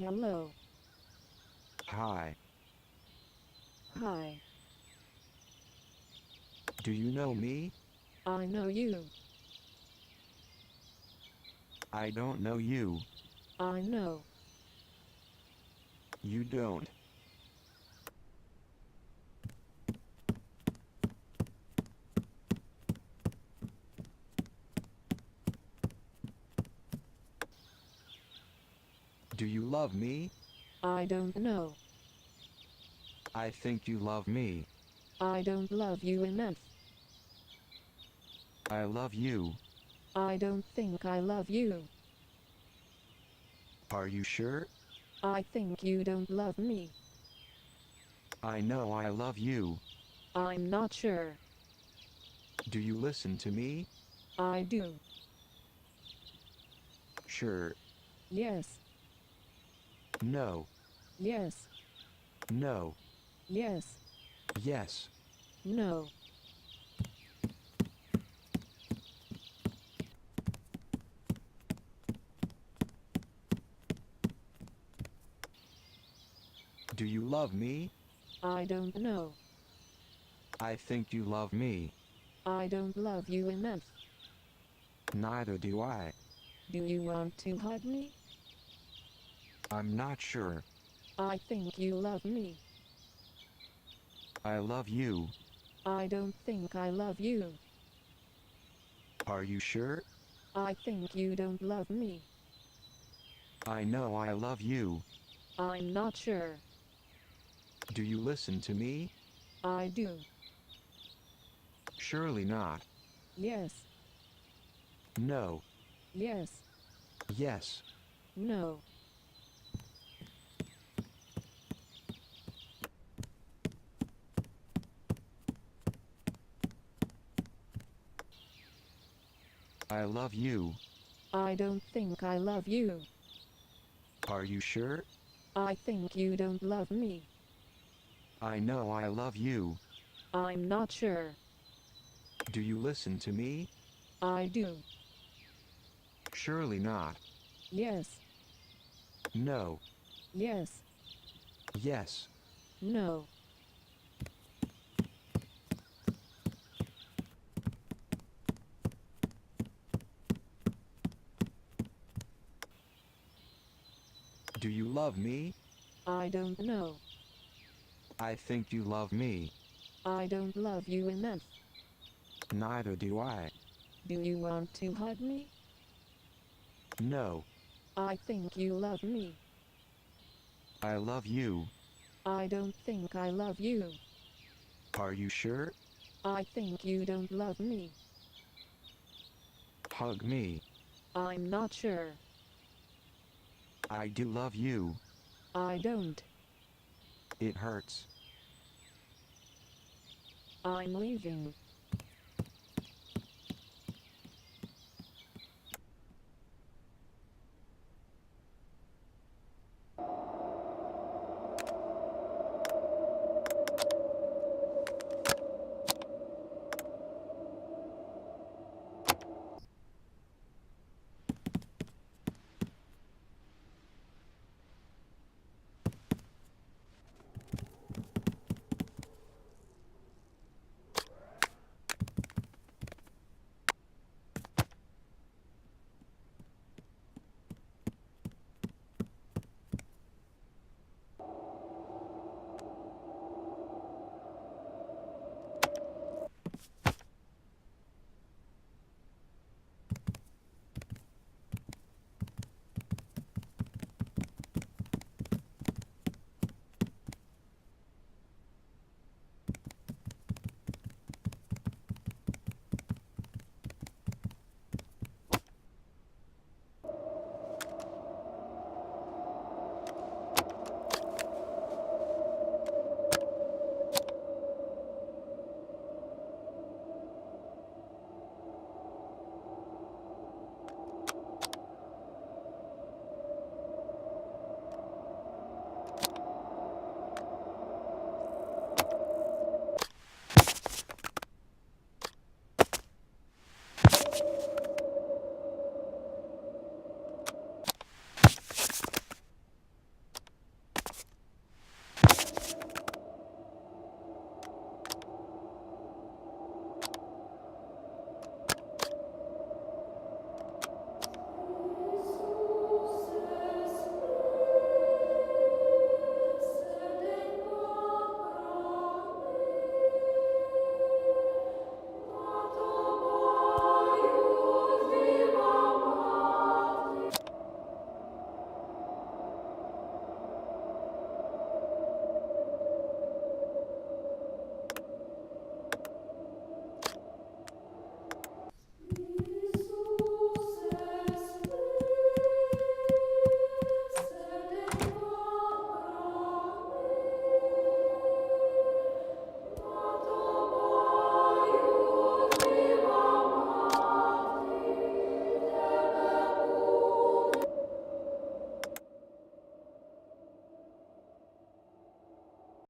Hello. Hi. Hi. Do you know me? I know you. I don't know you. I know. You don't. Do you love me? I don't know. I think you love me. I don't love you enough. I love you. I don't think I love you. Are you sure? I think you don't love me. I know I love you. I'm not sure. Do you listen to me? I do. Sure. Yes. No. Yes. No. Yes. Yes. No. Do you love me? I don't know. I think you love me. I don't love you enough. Neither do I. Do you want to hug me? I'm not sure. I think you love me. I love you. I don't think I love you. Are you sure? I think you don't love me. I know I love you. I'm not sure. Do you listen to me? I do. Surely not. Yes. No. Yes. Yes. No. I love you. I don't think I love you. Are you sure? I think you don't love me. I know I love you. I'm not sure. Do you listen to me? I do. Surely not. Yes. No. Yes. Yes. No. Do you love me? I don't know. I think you love me. I don't love you enough. Neither do I. Do you want to hug me? No. I think you love me. I love you. I don't think I love you. Are you sure? I think you don't love me. Hug me. I'm not sure. I do love you. I don't. It hurts. I'm leaving.